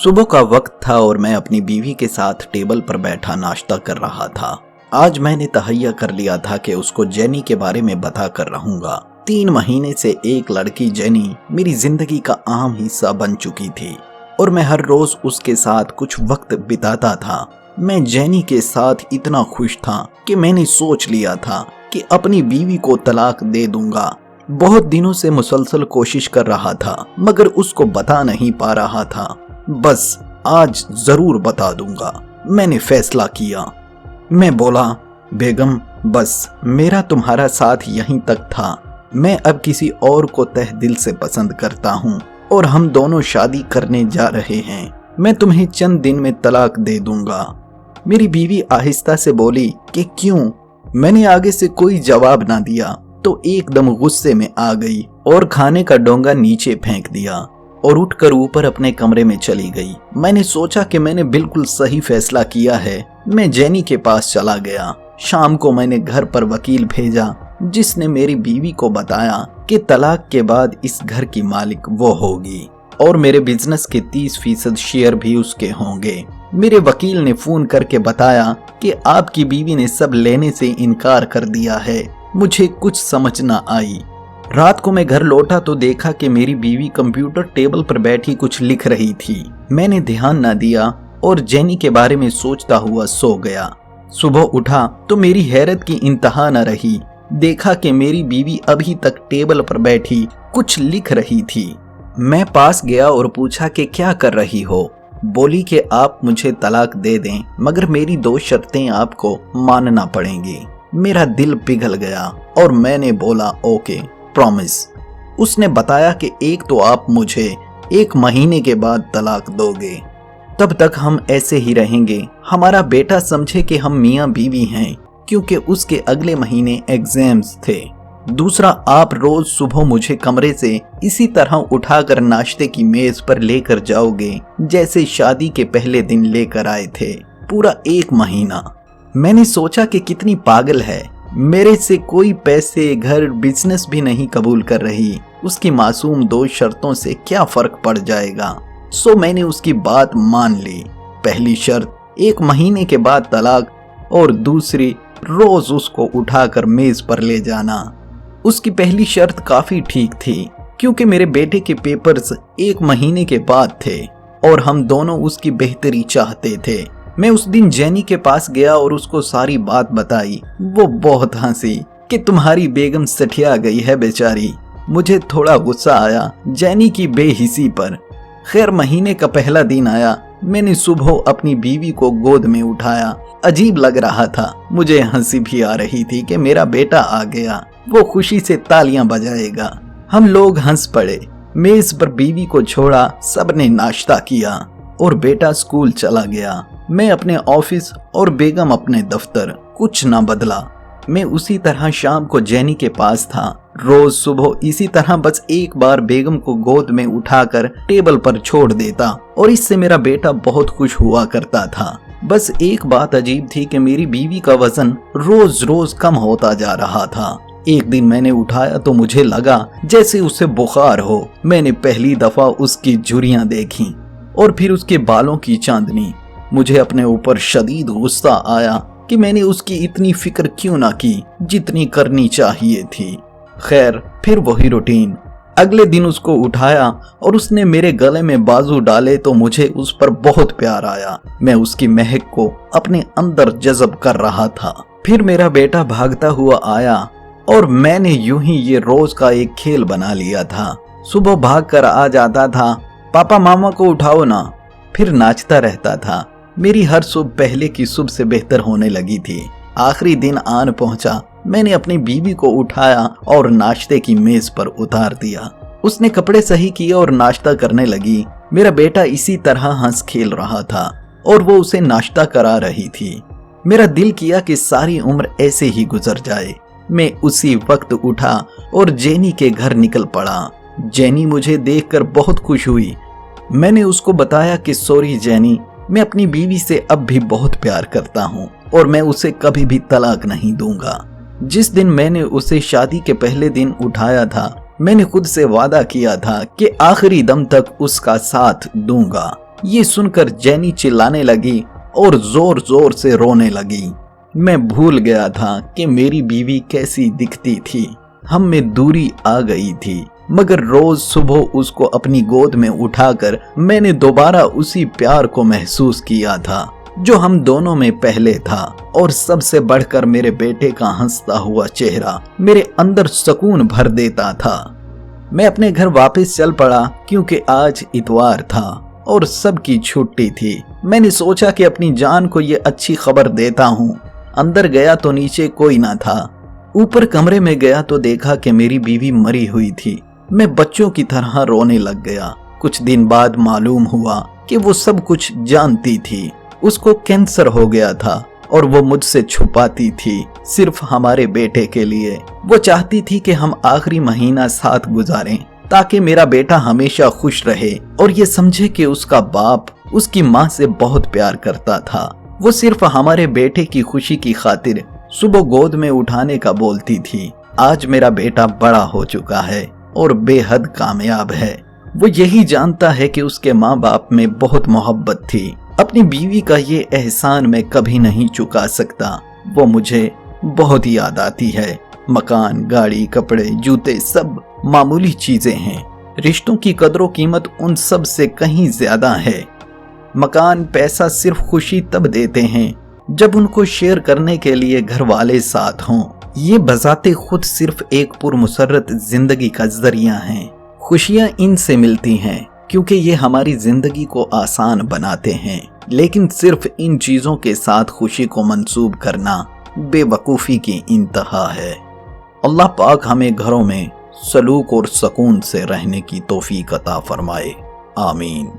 सुबह का वक्त था और मैं अपनी बीवी के साथ टेबल पर बैठा नाश्ता कर रहा था। आज मैंने तहैया कर लिया था कि उसको जेनी के बारे में बता कर रहूंगा। 3 महीने से एक लड़की जेनी मेरी जिंदगी का अहम हिस्सा बन चुकी थी और मैं हर रोज उसके साथ कुछ वक्त बिताता था। मैं जेनी के साथ इतना खुश था कि मैंने सोच लिया था कि अपनी बीवी को तलाक दे दूंगा। बहुत दिनों से मुसलसल कोशिश कर रहा था मगर उसको बता नहीं पा रहा था। बस आज जरूर बता दूंगा, मैंने फैसला किया। मैं बोला, बेगम बस मेरा तुम्हारा साथ यहीं तक था। मैं अब किसी और को तहे दिल से पसंद करता हूँ और हम दोनों शादी करने जा रहे हैं। मैं तुम्हें चंद दिन में तलाक दे दूंगा। मेरी बीवी आहिस्ता से बोली कि क्यों? मैंने आगे से कोई जवाब ना दिया तो एकदम गुस्से में आ गई और खाने का डोंगा नीचे फेंक दिया और उठकर ऊपर अपने कमरे में चली गई। मैंने सोचा कि मैंने बिल्कुल सही फैसला किया है। मैं जेनी के पास चला गया। शाम को मैंने घर पर वकील भेजा जिसने मेरी बीवी को बताया कि तलाक के बाद इस घर की मालिक वो होगी और मेरे बिजनेस के 30% शेयर भी उसके होंगे। मेरे वकील ने फोन करके बताया कि आपकी बीवी ने सब लेने से इनकार कर दिया है। मुझे कुछ समझ न आई। रात को मैं घर लौटा तो देखा कि मेरी बीवी कंप्यूटर टेबल पर बैठी कुछ लिख रही थी। मैंने ध्यान न दिया और जेनी के बारे में सोचता हुआ सो गया। सुबह उठा तो मेरी हैरत की इंतहा न रही। देखा कि मेरी बीवी अभी तक टेबल पर बैठी कुछ लिख रही थी। मैं पास गया और पूछा कि क्या कर रही हो? बोली कि आप मुझे तलाक दे दें मगर मेरी 2 शर्तें आपको मानना पड़ेंगी। मेरा दिल पिघल गया और मैंने बोला ओके, प्रॉमिस। उसने बताया कि एक तो आप मुझे 1 महीने के बाद तलाक दोगे, तब तक हम ऐसे ही रहेंगे। हमारा बेटा समझे कि हम मियां बीवी हैं क्योंकि उसके अगले महीने एग्जाम्स थे। दूसरा, आप रोज सुबह मुझे कमरे से इसी तरह उठाकर नाश्ते की मेज पर लेकर जाओगे जैसे शादी के पहले दिन लेकर आए थे। पूरा 1 महीना। मैंने सोचा कि कितनी पागल है, मेरे से कोई पैसे, घर, बिजनेस भी नहीं कबूल कर रही। उसकी मासूम 2 शर्तों से क्या फर्क पड़ जाएगा। सो मैंने उसकी बात मान ली। पहली शर्त 1 महीने के बाद तलाक और दूसरी रोज उसको उठाकर मेज पर ले जाना। उसकी पहली शर्त काफी ठीक थी क्योंकि मेरे बेटे के पेपर्स 1 महीने के बाद थे और हम दोनों उसकी बेहतरी चाहते थे। मैं उस दिन जेनी के पास गया और उसको सारी बात बताई। वो बहुत हंसी कि तुम्हारी बेगम सठिया गई है बेचारी। मुझे थोड़ा गुस्सा आया जेनी की बेहिसी पर। खैर, महीने का पहला दिन आया। मैंने सुबह अपनी बीवी को गोद में उठाया। अजीब लग रहा था। मुझे हंसी भी आ रही थी कि मेरा बेटा आ गया, वो खुशी से तालियां बजाएगा। हम लोग हंस पड़े। मेज पर बीवी को छोड़ा, सबने नाश्ता किया और बेटा स्कूल चला गया। मैं अपने ऑफिस और बेगम अपने दफ्तर। कुछ ना बदला। मैं उसी तरह शाम को जेनी के पास था। रोज सुबह इसी तरह बस एक बार बेगम को गोद में उठाकर टेबल पर छोड़ देता और इससे मेरा बेटा बहुत खुश हुआ करता था। बस एक बात अजीब थी कि मेरी बीवी का वजन रोज रोज कम होता जा रहा था। एक दिन मैंने उठाया तो मुझे लगा जैसे उसे बुखार हो। मैंने पहली दफा उसकी झुर्रियां देखी और फिर उसके बालों की चांदनी। मुझे अपने ऊपर शदीद गुस्सा आया कि मैंने उसकी इतनी फिक्र क्यों ना की जितनी करनी चाहिए थी। खैर, फिर वही रूटीन। अगले दिन उसको उठाया और उसने मेरे गले में बाजू डाले तो मुझे उस पर बहुत प्यार आया। मैं उसकी महक को अपने अंदर जज़ब कर रहा था। फिर मेरा बेटा भागता हुआ आया और मैंने यूं ही ये रोज का एक खेल बना लिया था। सुबह भाग कर आ जाता था, पापा मामा को उठाओ ना, फिर नाचता रहता था। मेरी हर सुबह पहले की सुबह से बेहतर होने लगी थी। आखिरी दिन आन पहुंचा। मैंने अपनी बीवी को उठाया और नाश्ते की मेज पर उतार दिया। उसने कपड़े सही किए और नाश्ता करने लगी। मेरा बेटा इसी तरह हंस खेल रहा था और वो उसे नाश्ता करा रही थी। मेरा दिल किया कि सारी उम्र ऐसे ही गुजर जाए। मैं उसी वक्त उठा और जेनी के घर निकल पड़ा। जेनी मुझे देखकर बहुत खुश हुई। मैंने उसको बताया कि सॉरी जेनी, मैं अपनी बीवी से अब भी बहुत प्यार करता हूँ और मैं उसे कभी भी तलाक नहीं दूंगा। जिस दिन मैंने उसे शादी के पहले दिन उठाया था, मैंने खुद से वादा किया था कि आखिरी दम तक उसका साथ दूंगा। ये सुनकर जेनी चिल्लाने लगी और जोर जोर से रोने लगी। मैं भूल गया था कि मेरी बीवी कैसी दिखती थी। हम में दूरी आ गई थी, मगर रोज सुबह उसको अपनी गोद में उठाकर मैंने दोबारा उसी प्यार को महसूस किया था जो हम दोनों में पहले था। और सबसे बढ़कर मेरे बेटे का हंसता हुआ चेहरा मेरे अंदर सुकून भर देता था। मैं अपने घर वापस चल पड़ा क्योंकि आज इतवार था और सबकी छुट्टी थी। मैंने सोचा कि अपनी जान को ये अच्छी खबर देता हूँ। अंदर गया तो नीचे कोई ना था। ऊपर कमरे में गया तो देखा कि मेरी बीवी मरी हुई थी। मैं बच्चों की तरह रोने लग गया। कुछ दिन बाद मालूम हुआ कि वो सब कुछ जानती थी। उसको कैंसर हो गया था और वो मुझसे छुपाती थी सिर्फ हमारे बेटे के लिए। वो चाहती थी कि हम आखिरी महीना साथ गुजारें ताकि मेरा बेटा हमेशा खुश रहे और ये समझे कि उसका बाप उसकी माँ से बहुत प्यार करता था। वो सिर्फ हमारे बेटे की खुशी की खातिर सुबह गोद में उठाने का बोलती थी। आज मेरा बेटा बड़ा हो चुका है और बेहद कामयाब है। वो यही जानता है कि उसके माँ बाप में बहुत मोहब्बत थी। अपनी बीवी का ये एहसान मैं कभी नहीं चुका सकता। वो मुझे बहुत याद आती है। मकान, गाड़ी, कपड़े, जूते सब मामूली चीजें हैं। रिश्तों की कदर कीमत उन सब से कहीं ज्यादा है। मकान, पैसा सिर्फ खुशी तब देते हैं जब उनको शेयर करने के लिए घर वाले साथ हों। ये बजाते खुद सिर्फ एक पुरमसरत जिंदगी का जरिया है। खुशियां इनसे मिलती हैं क्योंकि ये हमारी जिंदगी को आसान बनाते हैं। लेकिन सिर्फ इन चीजों के साथ खुशी को मंसूब करना बेवकूफ़ी की इंतहा है। अल्लाह पाक हमें घरों में सलूक और सुकून से रहने की तौफीक अता फरमाए। आमीन।